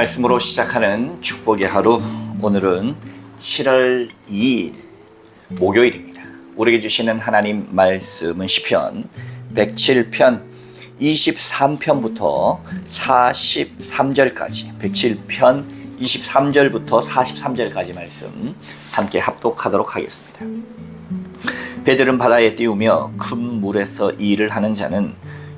말씀으로 시작하는 축복의 하루, 오늘은 7월 2일 목요일입니다. 우리에게 주시는 하나님 말씀은 시편 107편 23편부터 43절까지 107편 23절부터 43절까지 말씀 함께 합독하도록 하겠습니다. 배들은 바다에 띄우며 큰 물에서 일을 하는 자는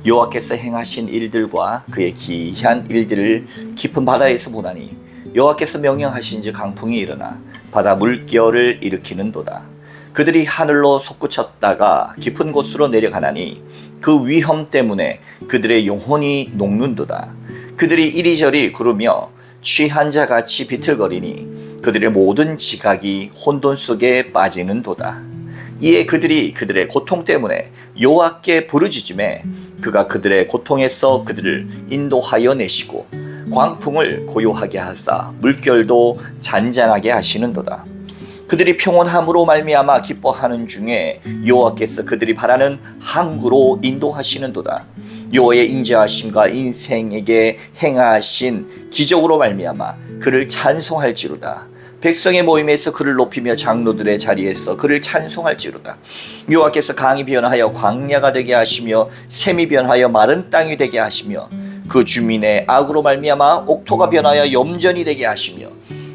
여호와께서 행하신 일들과 그의 기이한 일들을 깊은 바다에서 보나니 여호와께서 명령하신즉 강풍이 일어나 바다 물결을 일으키는도다. 그들이 하늘로 솟구쳤다가 깊은 곳으로 내려가나니 그 위험 때문에 그들의 영혼이 녹는도다. 그들이 이리저리 구르며 취한 자같이 비틀거리니 그들의 모든 지각이 혼돈 속에 빠지는도다. 이에 그들이 그들의 고통 때문에 여호와께 부르짖음에 그가 그들의 고통에서 그들을 인도하여 내시고 광풍을 고요하게 하사 물결도 잔잔하게 하시는도다. 그들이 평온함으로 말미암아 기뻐하는 중에 여호와께서 그들이 바라는 항구로 인도하시는도다. 여호와의 인자하심과 인생에게 행하신 기적으로 말미암아 그를 찬송할지로다. 백성의 모임에서 그를 높이며 장로들의 자리에서 그를 찬송할지로다. 여호와께서 강이 변하여 광야가 되게 하시며 샘이 변하여 마른 땅이 되게 하시며 그 주민의 악으로 말미암아 옥토가 변하여 염전이 되게 하시며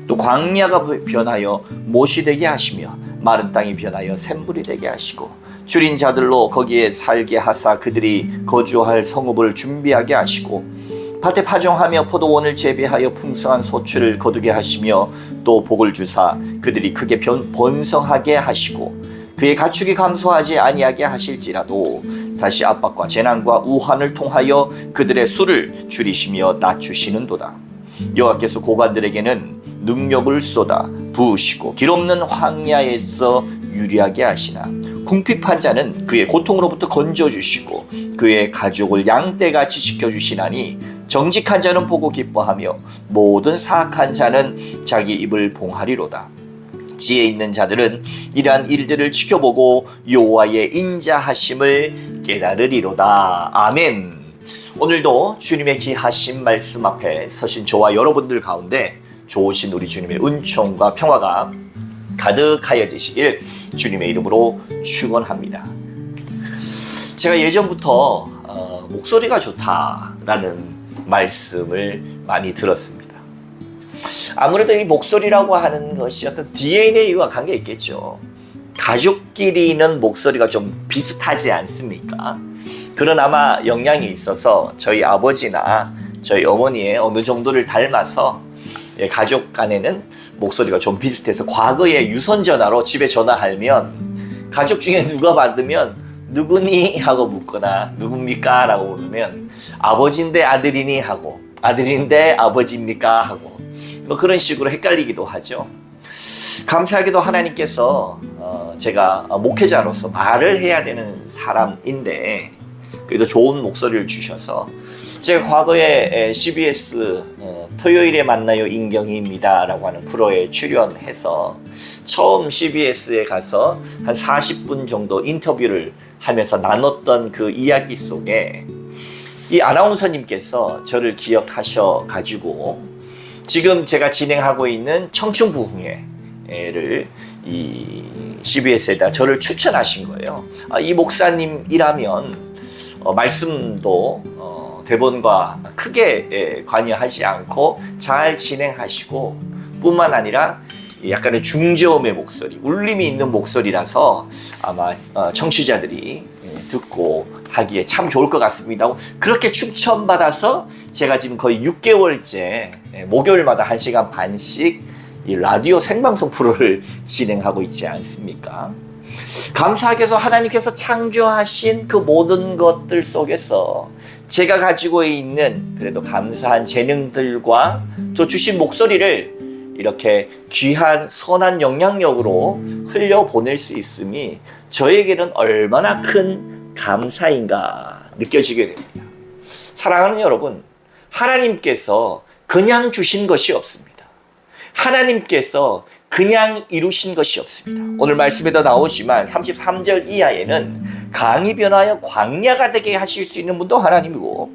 또 광야가 변하여 못이 되게 하시며 마른 땅이 변하여 샘불이 되게 하시고 줄인 자들로 거기에 살게 하사 그들이 거주할 성읍을 준비하게 하시고 밭에 파종하며 포도원을 재배하여 풍성한 소출을 거두게 하시며 또 복을 주사 그들이 크게 번성하게 하시고 그의 가축이 감소하지 아니하게 하실지라도 다시 압박과 재난과 우환을 통하여 그들의 수를 줄이시며 낮추시는도다. 여호와께서 고관들에게는 능력을 쏟아 부으시고 길없는 황야에서 유리하게 하시나 궁핍한 자는 그의 고통으로부터 건져주시고 그의 가족을 양떼같이 지켜주시나니 정직한 자는 보고 기뻐하며 모든 사악한 자는 자기 입을 봉하리로다. 지혜 있는 자들은 이러한 일들을 지켜보고 여호와의 인자하심을 깨달으리로다. 아멘. 오늘도 주님의 귀하신 말씀 앞에 서신 저와 여러분들 가운데 좋으신 우리 주님의 은총과 평화가 가득하여지시길 주님의 이름으로 축원합니다. 제가 예전부터 목소리가 좋다라는 말씀을 많이 들었습니다. 아무래도 이 목소리라고 하는 것이 어떤 DNA와 관계 있겠죠. 가족끼리는 목소리가 좀 비슷하지 않습니까? 그런 아마 영향이 있어서 저희 아버지나 저희 어머니의 어느 정도를 닮아서 가족 간에는 목소리가 좀 비슷해서 과거에 유선전화로 집에 전화하면 가족 중에 누가 받으면 누구니? 하고 묻거나 누굽니까? 라고 물으면 아버지인데 아들이니? 하고 아들인데 아버지입니까? 하고 뭐 그런 식으로 헷갈리기도 하죠. 감사하게도 하나님께서 제가 목회자로서 말을 해야 되는 사람인데 그래도 좋은 목소리를 주셔서 제가 과거에 CBS 토요일에 만나요 인경희입니다 라고 하는 프로에 출연해서 처음 CBS에 가서 한 40분 정도 인터뷰를 하면서 나눴던 그 이야기 속에 이 아나운서님께서 저를 기억하셔 가지고 지금 제가 진행하고 있는 청춘부흥회를 이 CBS에다 저를 추천하신 거예요. 이 목사님이라면 말씀도 대본과 크게 관여하지 않고 잘 진행하시고 뿐만 아니라 약간의 중저음의 목소리, 울림이 있는 목소리라서 아마 청취자들이 듣고 하기에 참 좋을 것 같습니다. 그렇게 추천받아서 제가 지금 거의 6개월째 목요일마다 1시간 반씩 이 라디오 생방송 프로를 진행하고 있지 않습니까? 감사하게도 하나님께서 창조하신 그 모든 것들 속에서 제가 가지고 있는 그래도 감사한 재능들과 또 주신 목소리를 이렇게 귀한 선한 영향력으로 흘려보낼 수 있음이 저에게는 얼마나 큰 감사인가 느껴지게 됩니다. 사랑하는 여러분, 하나님께서 그냥 주신 것이 없습니다. 하나님께서 그냥 이루신 것이 없습니다. 오늘 말씀에도 나오지만 33절 이하에는 강이 변하여 광야가 되게 하실 수 있는 분도 하나님이고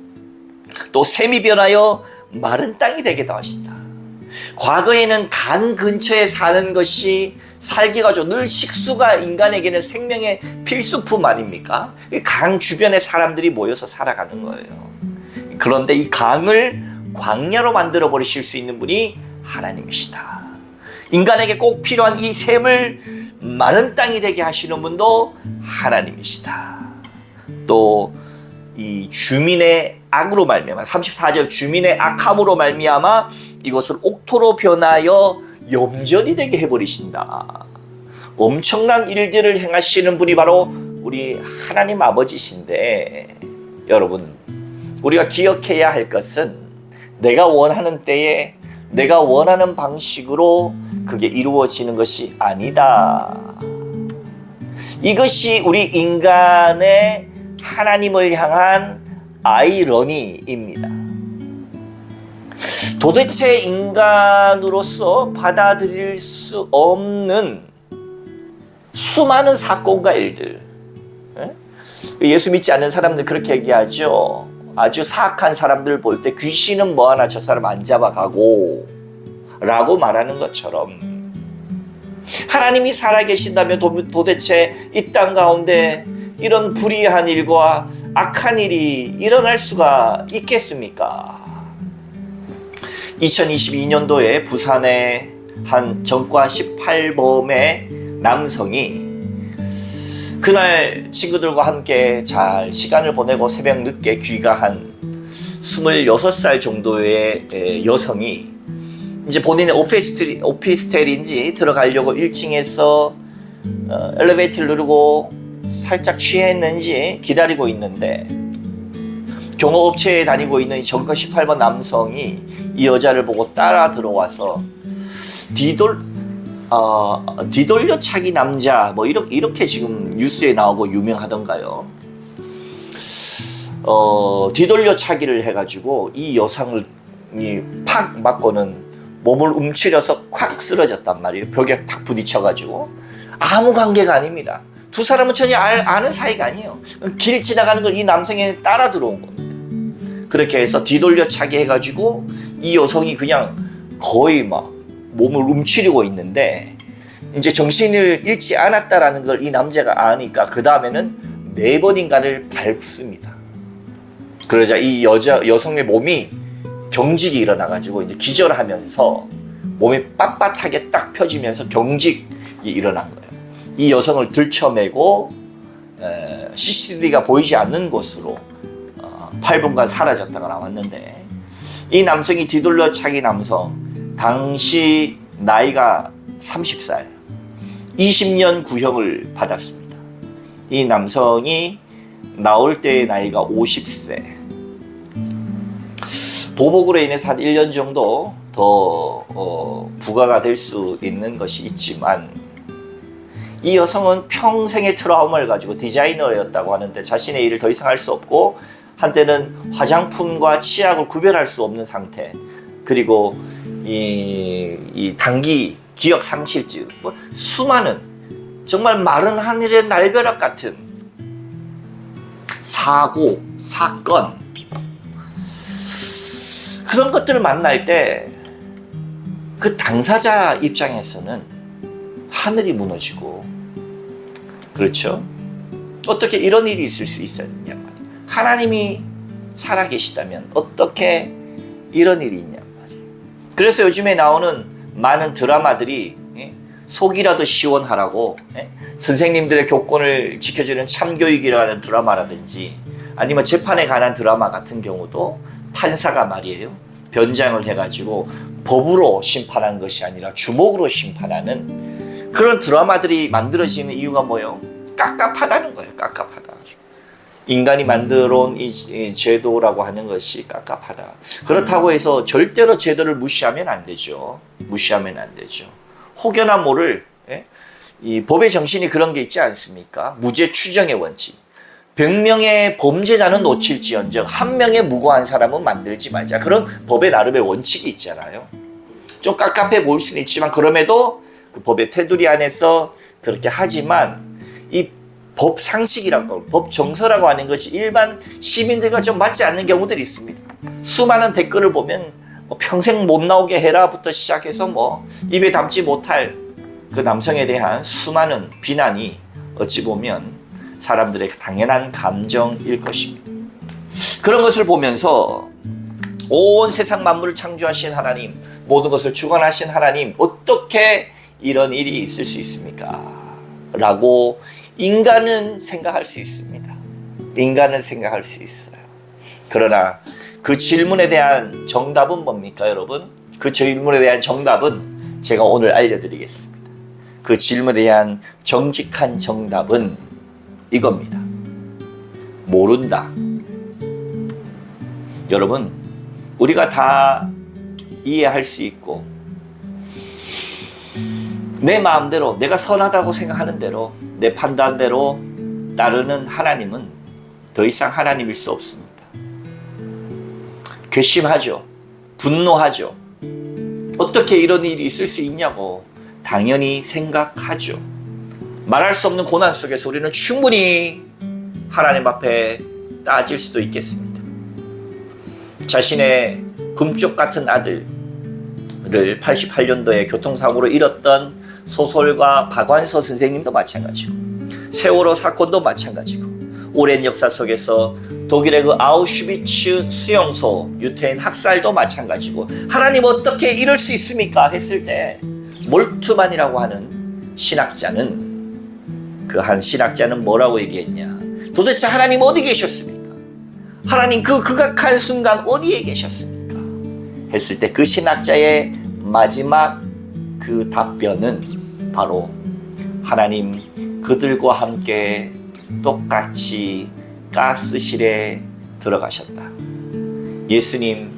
또 샘이 변하여 마른 땅이 되게도 하신다. 과거에는 강 근처에 사는 것이 살기가 늘 식수가 인간에게는 생명의 필수품 아닙니까? 강 주변에 사람들이 모여서 살아가는 거예요. 그런데 이 강을 광야로 만들어 버리실 수 있는 분이 하나님이시다. 인간에게 꼭 필요한 이 샘을 마른 땅이 되게 하시는 분도 하나님이시다. 또 이 주민의 악으로 말미암아 34절 주민의 악함으로 말미암아 이것을 옥토로 변하여 염전이 되게 해버리신다. 엄청난 일들을 행하시는 분이 바로 우리 하나님 아버지신데, 여러분 우리가 기억해야 할 것은 내가 원하는 때에 내가 원하는 방식으로 그게 이루어지는 것이 아니다. 이것이 우리 인간의 하나님을 향한 아이러니입니다. 도대체 인간으로서 받아들일 수 없는 수많은 사건과 일들. 예수 믿지 않는 사람들 그렇게 얘기하죠. 아주 사악한 사람들 볼 때 귀신은 뭐하나 저 사람 안 잡아가고 라고 말하는 것처럼, 하나님이 살아계신다면 도대체 이 땅 가운데 이런 불의한 일과 악한 일이 일어날 수가 있겠습니까? 2022년도에 부산의 한 전과 18범의 남성이 그날 친구들과 함께 잘 시간을 보내고 새벽 늦게 귀가한 26살 정도의 여성이 이제 본인의 오피스텔인지 들어가려고 1층에서 엘리베이터를 누르고 살짝 취했는지 기다리고 있는데, 경호업체에 다니고 있는 이 전과 18번 남성이 이 여자를 보고 따라 들어와서 뒤돌려차기 남자 뭐 이렇게 지금 뉴스에 나오고 유명하던가요. 뒤돌려차기를 해가지고 이 여성을 팍 맞고는 몸을 움츠려서 콱 쓰러졌단 말이에요. 벽에 탁 부딪혀가지고. 아무 관계가 아닙니다. 두 사람은 전혀 아는 사이가 아니에요. 길 지나가는 걸 이 남성이 따라 들어온 겁니다. 그렇게 해서 뒤돌려차기 해가지고 이 여성이 그냥 거의 막 몸을 움츠리고 있는데, 이제 정신을 잃지 않았다라는 걸 이 남자가 아니까 그 다음에는 4번인가를 밟습니다. 그러자 이 여성의 몸이 경직이 일어나가지고 이제 기절하면서 몸이 빳빳하게 딱 펴지면서 경직이 일어난 거예요. 이 여성을 들쳐매고 CCTV가 보이지 않는 곳으로 8분간 사라졌다가 나왔는데, 이 남성이 뒤돌려차기 남성, 당시 나이가 30살, 20년 구형을 받았습니다. 이 남성이 나올 때의 나이가 50세. 보복으로 인해서 한 1년 정도 더 부과가 될 수 있는 것이 있지만, 이 여성은 평생의 트라우마를 가지고 디자이너였다고 하는데 자신의 일을 더 이상 할 수 없고, 한때는 화장품과 치약을 구별할 수 없는 상태, 그리고 이 단기 기억 상실증, 뭐 수많은 정말 마른 하늘의 날벼락 같은 사고, 사건, 그런 것들을 만날 때 그 당사자 입장에서는 하늘이 무너지고, 그렇죠? 어떻게 이런 일이 있을 수 있었냐 말이에요. 하나님이 살아계시다면 어떻게 이런 일이 있냐 말이에요. 그래서 요즘에 나오는 많은 드라마들이 속이라도 시원하라고 선생님들의 교권을 지켜주는 참교육이라는 드라마라든지, 아니면 재판에 관한 드라마 같은 경우도 판사가 말이에요, 변장을 해가지고 법으로 심판한 것이 아니라 주먹으로 심판하는 그런 드라마들이 만들어지는 이유가 뭐예요? 깝깝하다는 거예요. 깝깝하다. 인간이 만들어온 이 제도라고 하는 것이 깝깝하다. 그렇다고 해서 절대로 제도를 무시하면 안 되죠. 무시하면 안 되죠. 혹여나 모를 이 법의 정신이 그런 게 있지 않습니까? 무죄 추정의 원칙. 100명의 범죄자는 놓칠지언정 1명의 무고한 사람은 만들지 말자. 그런 법의 나름의 원칙이 있잖아요. 좀 깝깝해 보일 수는 있지만 그럼에도 그 법의 테두리 안에서 그렇게 하지만, 이 법 상식이라고, 법 정서라고 하는 것이 일반 시민들과 좀 맞지 않는 경우들이 있습니다. 수많은 댓글을 보면 뭐 평생 못 나오게 해라부터 시작해서 뭐 입에 담지 못할 그 남성에 대한 수많은 비난이 어찌 보면 사람들의 당연한 감정일 것입니다. 그런 것을 보면서 온 세상 만물을 창조하신 하나님, 모든 것을 주관하신 하나님, 어떻게 이런 일이 있을 수 있습니까? 라고 인간은 생각할 수 있습니다. 인간은 생각할 수 있어요. 그러나 그 질문에 대한 정답은 뭡니까, 여러분? 그 질문에 대한 정답은 제가 오늘 알려드리겠습니다. 그 질문에 대한 정직한 정답은 이겁니다. 모른다. 여러분, 우리가 다 이해할 수 있고 내 마음대로, 내가 선하다고 생각하는 대로, 내 판단대로 따르는 하나님은 더 이상 하나님일 수 없습니다. 괘씸하죠. 분노하죠. 어떻게 이런 일이 있을 수 있냐고 당연히 생각하죠. 말할 수 없는 고난 속에서 우리는 충분히 하나님 앞에 따질 수도 있겠습니다. 자신의 금쪽 같은 아들을 88년도에 교통사고로 잃었던 소설가 박완서 선생님도 마찬가지고, 세월호 사건도 마찬가지고, 오랜 역사 속에서 독일의 그 아우슈비츠 수용소 유태인 학살도 마찬가지고, 하나님 어떻게 이럴 수 있습니까? 했을 때 몰트만이라고 하는 신학자는, 그 한 신학자는 뭐라고 얘기했냐? 도대체 하나님 어디 계셨습니까? 하나님 그 극악한 순간 어디에 계셨습니까? 했을 때 그 신학자의 마지막 그 답변은 바로 하나님 그들과 함께 똑같이 가스실에 들어가셨다. 예수님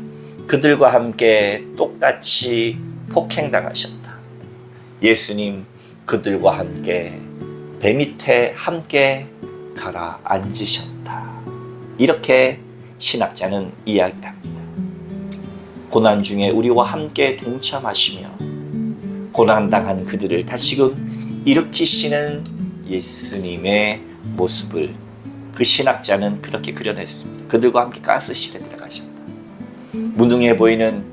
그들과 함께 똑같이 폭행당하셨다. 예수님 그들과 함께 배 밑에 함께 가라앉으셨다. 이렇게 신학자는 이야기를 합니다. 고난 중에 우리와 함께 동참하시며 고난당한 그들을 다시금 일으키시는 예수님의 모습을 그 신학자는 그렇게 그려냈습니다. 그들과 함께 가스실에 들어가셨다. 무능해 보이는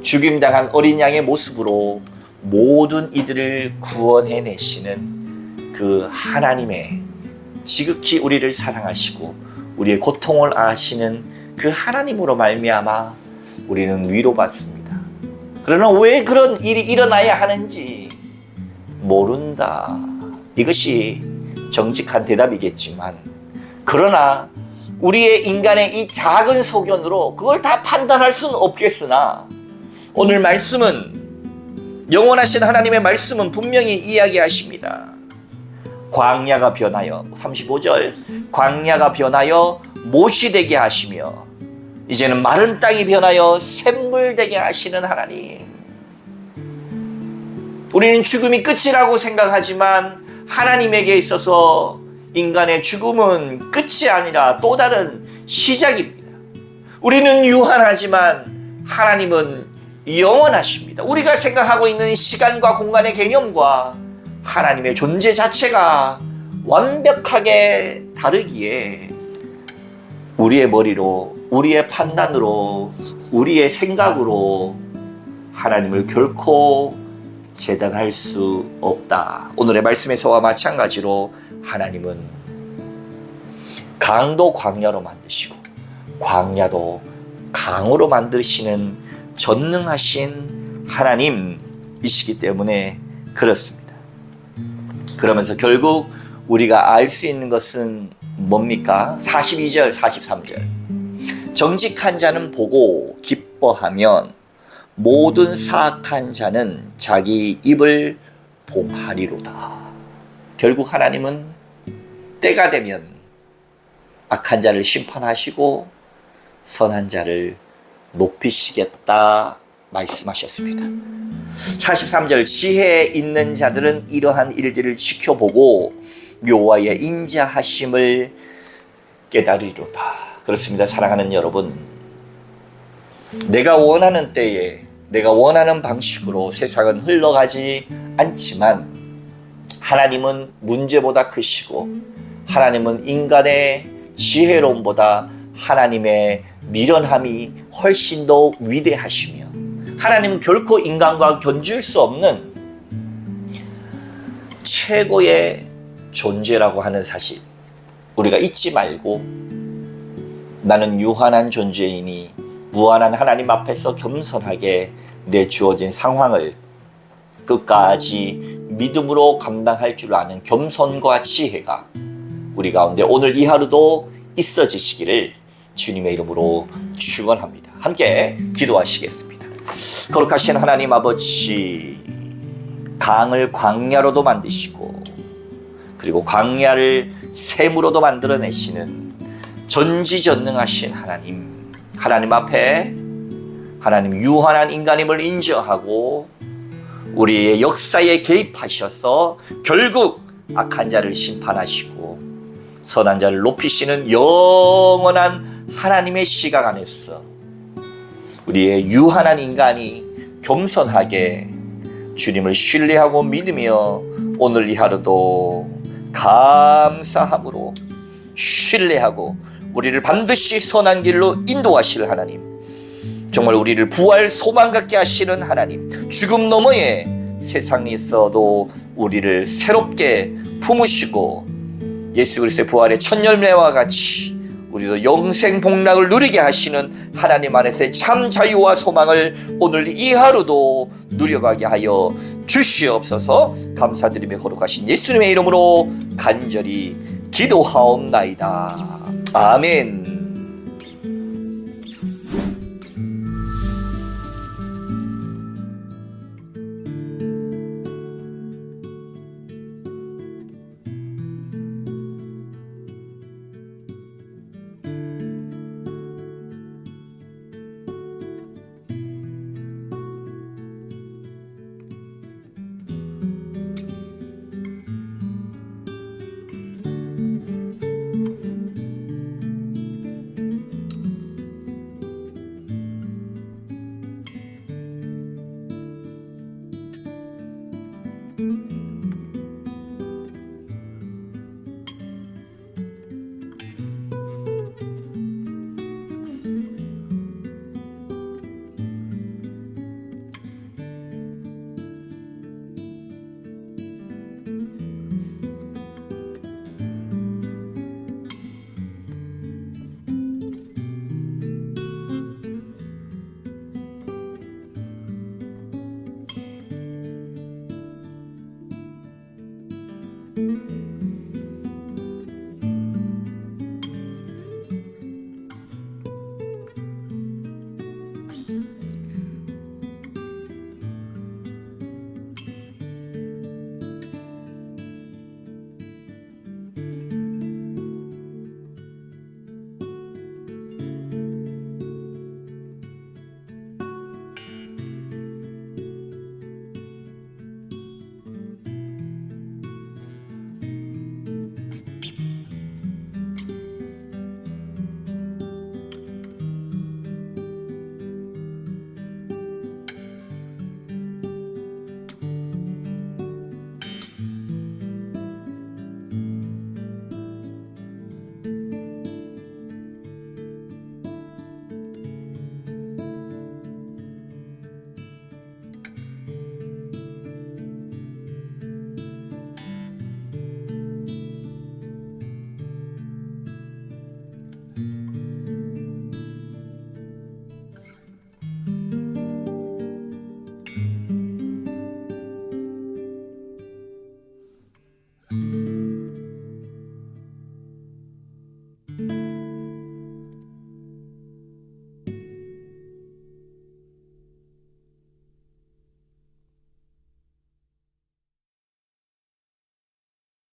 죽임당한 어린 양의 모습으로 모든 이들을 구원해내시는 그 하나님의, 지극히 우리를 사랑하시고 우리의 고통을 아시는 그 하나님으로 말미암아 우리는 위로받습니다. 그러나 왜 그런 일이 일어나야 하는지 모른다. 이것이 정직한 대답이겠지만, 그러나 우리의 인간의 이 작은 소견으로 그걸 다 판단할 수는 없겠으나, 오늘 말씀은, 영원하신 하나님의 말씀은 분명히 이야기하십니다. 광야가 변하여, 35절, 광야가 변하여 못이 되게 하시며 이제는 마른 땅이 변하여 샘물 되게 하시는 하나님. 우리는 죽음이 끝이라고 생각하지만 하나님에게 있어서 인간의 죽음은 끝이 아니라 또 다른 시작입니다. 우리는 유한하지만 하나님은 영원하십니다. 우리가 생각하고 있는 시간과 공간의 개념과 하나님의 존재 자체가 완벽하게 다르기에 우리의 머리로, 우리의 판단으로, 우리의 생각으로 하나님을 결코 재단할 수 없다. 오늘의 말씀에서와 마찬가지로 하나님은 강도 광야로 만드시고 광야도 강으로 만드시는 전능하신 하나님이시기 때문에 그렇습니다. 그러면서 결국 우리가 알 수 있는 것은 뭡니까? 42절, 43절. 정직한 자는 보고 기뻐하면 모든 사악한 자는 자기 입을 봉하리로다. 결국 하나님은 때가 되면 악한 자를 심판하시고 선한 자를 높이시겠다 말씀하셨습니다. 43절, 지혜 있는 자들은 이러한 일들을 지켜보고 여호와의 인자하심을 깨달으리로다. 그렇습니다. 사랑하는 여러분, 내가 원하는 때에 내가 원하는 방식으로 세상은 흘러가지 않지만 하나님은 문제보다 크시고 하나님은 인간의 지혜로움보다 하나님의 미련함이 훨씬 더 위대하시며 하나님은 결코 인간과 견줄 수 없는 최고의 존재라고 하는 사실 우리가 잊지 말고 나는 유한한 존재이니 무한한 하나님 앞에서 겸손하게 내 주어진 상황을 끝까지 믿음으로 감당할 줄 아는 겸손과 지혜가 우리 가운데 오늘 이 하루도 있어지시기를 주님의 이름으로 축원합니다. 함께 기도하시겠습니다. 거룩하신 하나님 아버지, 강을 광야로도 만드시고 그리고 광야를 샘으로도 만들어내시는 전지전능하신 하나님 앞에 하나님 유한한 인간임을 인정하고 우리의 역사에 개입하셔서 결국 악한 자를 심판하시고 선한 자를 높이시는 영원한 하나님의 시각 안에서 우리의 유한한 인간이 겸손하게 주님을 신뢰하고 믿으며 오늘 이 하루도 감사함으로 신뢰하고 우리를 반드시 선한 길로 인도하실 하나님, 정말 우리를 부활 소망 갖게 하시는 하나님, 죽음 너머의 세상에서도 우리를 새롭게 품으시고 예수 그리스도의 부활의 첫 열매와 같이 우리도 영생 복락을 누리게 하시는 하나님 안에서의 참 자유와 소망을 오늘 이 하루도 누려가게 하여 주시옵소서. 감사드리며 거룩하신 예수님의 이름으로 간절히 기도하옵나이다. 아멘. thank you